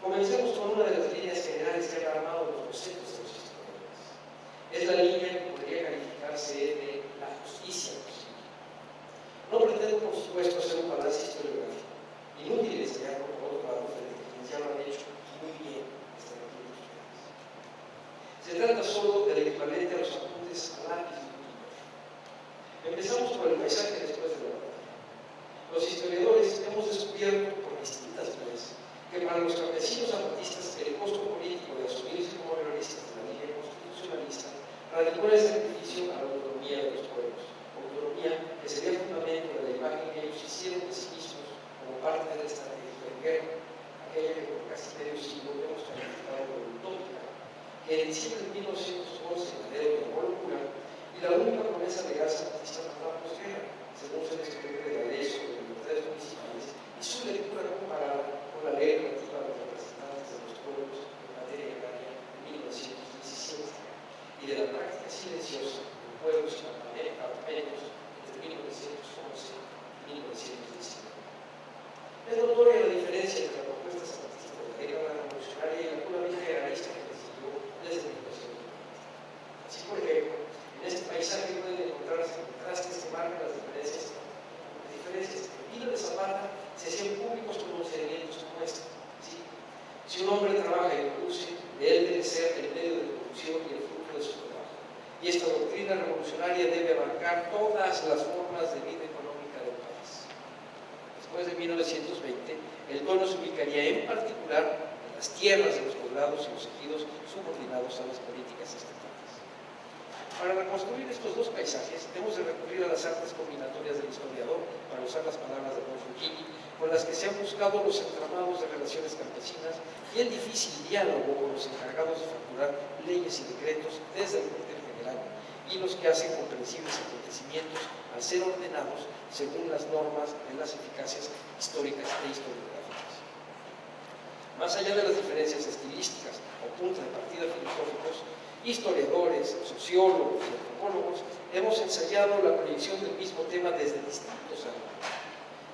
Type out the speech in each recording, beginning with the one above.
Comencemos con una de las líneas generales que han armado los conceptos de los historiadores. Es la línea que podría calificarse de la justicia posible. No pretendo, por supuesto, hacer un balance historiográfico. Inútil enseñarlo por otro lado frente a quienes ya lo han hecho muy bien desde aquí en ustedes. Se trata solo del equivalente a los apuntes a lápiz de un pintor. Empezamos por el paisaje después de la batalla. Los historiadores hemos descubierto por distintas veces que para los campesinos zapatistas el costo político de asumirse como realistas de la línea constitucionalista radicó en el sacrificio a la autonomía de los pueblos, autonomía que sería fundamento de la imagen que ellos hicieron de sí mismos como parte de la estrategia de guerra, aquella que por casi medio siglo hemos calificado como utópica, que en diciembre de 1911 heredero de locura y la única promesa legal zapatista para la posguerra, según se describe de la ley sobre libertades municipales y su lectura comparada con la ley relativa a los representantes de los pueblos en materia agraria de 1917 y de la práctica silenciosa de pueblos y campamentos entre 1911 y 1919. Es notoria la diferencia entre la propuesta zapatista de la década revolucionaria y la puramente agrarista que recibió desde 1920. Así, por ejemplo, en este paisaje pueden encontrarse contrastes que marcan las diferencias. En vida de Zapata se hacían públicos pronunciamientos como este. ¿Sí? Si un hombre trabaja y produce, de él debe ser el medio de producción y el fruto de su trabajo. Y esta doctrina revolucionaria debe abarcar todas las formas de vida económica del país. Después de 1920, el tono se ubicaría en particular en las tierras de los poblados y los ejidos subordinados a las políticas estatales. Para reconstruir estos dos paisajes, hemos de recurrir a las artes combinatorias del historiador, para usar las palabras de Bonfugini, con las que se han buscado los entramados de relaciones campesinas y el difícil diálogo con los encargados de formular leyes y decretos desde el cuartel general, y los que hacen comprensibles acontecimientos al ser ordenados según las normas de las eficacias históricas e historiográficas. Más allá de las diferencias estilísticas o puntos de partida filosóficos, historiadores, sociólogos y antropólogos hemos ensayado la proyección del mismo tema desde distintos ángulos.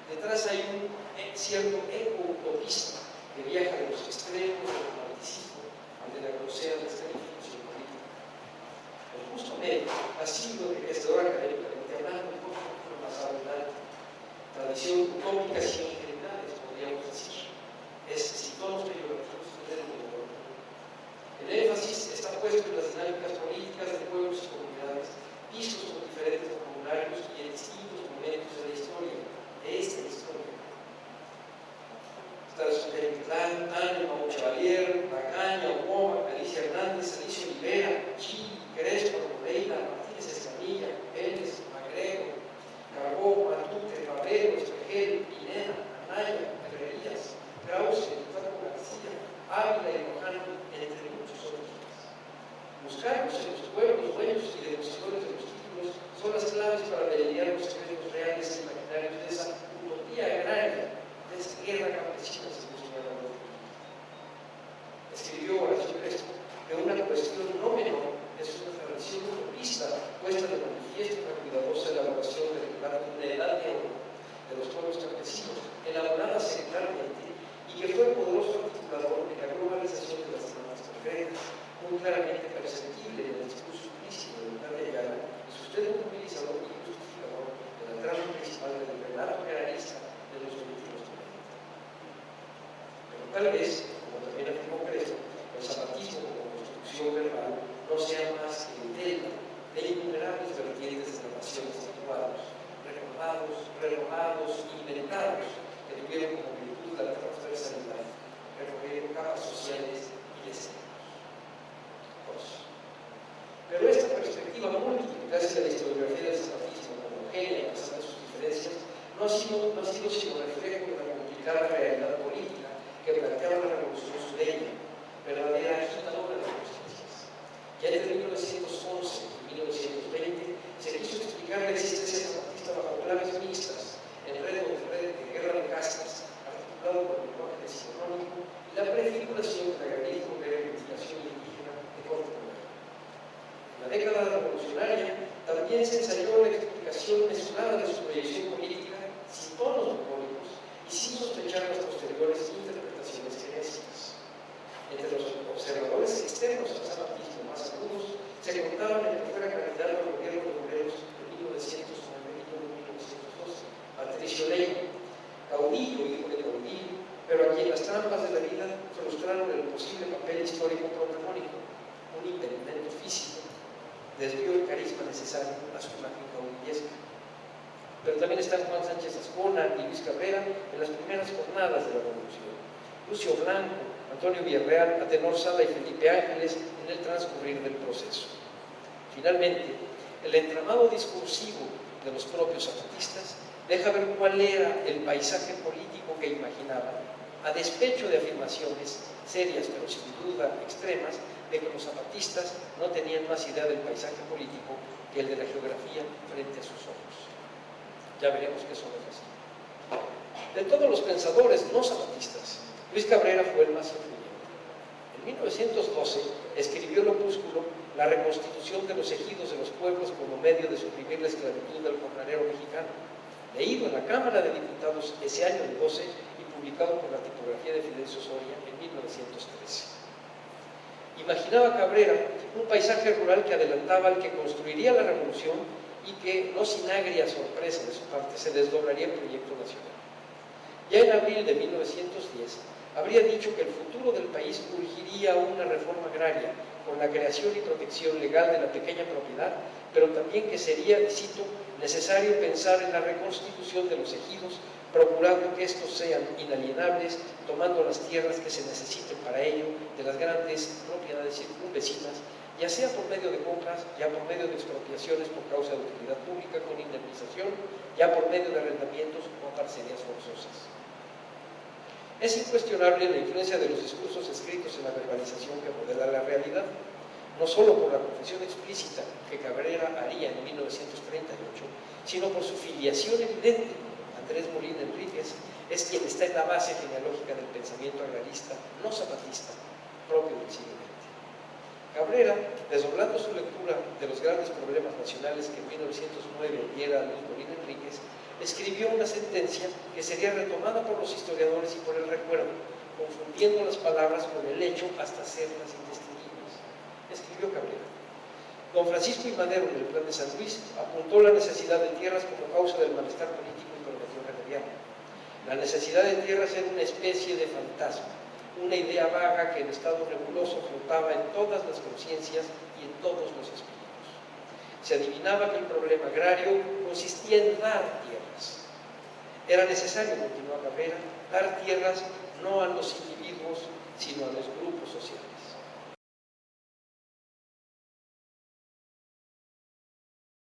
Detrás hay un cierto eco-utopista que viaja de los extremos del romanticismo al de la grosera descalificación política. El justo medio ha sido enriquecedor académicamente hablando un poco más abundante. Tradición utópica sin ingenuidades, podríamos decir. Es si todos los bibliográficos tienen un valor. El énfasis está puesto en las dinámicas políticas de pueblos y comunidades, vistos con diferentes vocabularios y en distintos momentos de la historia, de esta historia. Está Suteritlán, Tano, Mau Chevalier, Bacaña, Oboma, Alicia Hernández, Alicia Olivera, Chile, Crespo, Moreira, Martínez Escamilla, Pérez, Magrego, Carbó, Matute, Cabrero, Espejel, Pineda, Anaya, Herrerías, Krause, Taco García, Ávila y Lojano, entre muchos otros. Buscarlos en los pueblos, dueños y depositores de los títulos son las claves para delinear los secretos reales e imaginarios de esa utopía agraria, de esa guerra campesina, según señalaba. Escribió Horacio Crespo que una cuestión no menor es una tradición utopista puesta de manifiesto en la cuidadosa elaboración de una edad de oro de los pueblos campesinos, elaborada secularmente y que fue poderoso articulador en la globalización de las normas concretas, muy claramente perceptible en el discurso explícito de Octavio Ayala y sustento movilizador y justificador de la trama principal del relato realista de los últimos 90. Pero tal vez, como también afirmó Crespo, el zapatismo como construcción verbal no sea más que el delta de innumerables vertientes de narraciones situados, recordados, renovados, inventados, que tuvieron como virtud la transversalidad, recorriendo capas sociales y destinos. Pero esta perspectiva múltiple que hace la historiografía del zapatismo homogénea a pesar de sus diferencias no ha sido sino reflejo de la complicada realidad política que planteaba la revolución sureña, verdadera agitadora de conciencias. Ya entre 1911 y 1920 se quiso explicar la existencia zapatista bajo claves mixtas, el reto de guerra de castas, articulado por el lenguaje decimonónico y la prefiguración del agrarismo de reivindicación indígena de corte moderno. En la década revolucionaria también se ensayó la explicación mesurada de su proyección política sin tonos bucólicos y sin sospechar las posteriores interpretaciones genésicas. trampas de la vida frustraron el posible papel histórico protagónico. Un impedimento físico desvió el carisma necesario a su imagen caudillesca. Pero también están Juan Sánchez Azcona y Luis Cabrera en las primeras jornadas de la Revolución, Lucio Blanco, Antonio Villarreal, Atenor Sala y Felipe Ángeles en el transcurrir del proceso. Finalmente, el entramado discursivo de los propios zapatistas deja ver cuál era el paisaje político que imaginaban, a despecho de afirmaciones serias pero sin duda extremas de que los zapatistas no tenían más idea del paisaje político que el de la geografía frente a sus ojos. Ya veremos que eso no es así. De todos los pensadores no zapatistas, Luis Cabrera fue el más influyente. En 1912 escribió el opúsculo La reconstitución de los ejidos de los pueblos como medio de suprimir la esclavitud del jornalero mexicano, leído en la Cámara de Diputados ese año del 12 y publicado por la tipografía de Fidencio Soria en 1913. Imaginaba Cabrera un paisaje rural que adelantaba al que construiría la revolución y que, no sin agria sorpresa de su parte, se desdoblaría en proyecto nacional. Ya en abril de 1910 habría dicho que el futuro del país urgiría una reforma agraria con la creación y protección legal de la pequeña propiedad, pero también que sería, cito, necesario pensar en la reconstitución de los ejidos, procurando que estos sean inalienables, tomando las tierras que se necesiten para ello de las grandes propiedades circunvecinas, ya sea por medio de compras, ya por medio de expropiaciones por causa de utilidad pública con indemnización, ya por medio de arrendamientos o parcerías forzosas. Es incuestionable la influencia de los discursos escritos en la verbalización que modela la realidad, no solo por la confesión explícita que Cabrera haría en 1938, sino por su filiación evidente. Andrés Molina Enríquez es quien está en la base genealógica del pensamiento agrarista, no zapatista, propio del siglo XX. Cabrera, desdoblando su lectura de los grandes problemas nacionales que en 1909 diera a Luis Molina Enríquez, escribió una sentencia que sería retomada por los historiadores y por el recuerdo, confundiendo las palabras con el hecho hasta hacerlas indistinguibles. Escribió Cabrera: Don Francisco I. Madero, en el Plan de San Luis, apuntó la necesidad de tierras como causa del malestar político y progresión remediable. La necesidad de tierras era una especie de fantasma, una idea vaga que en estado nebuloso flotaba en todas las conciencias y en todos los espíritus. Se adivinaba que el problema agrario consistía en dar tierras. Era necesario, continúa Cabrera, dar tierras no a los individuos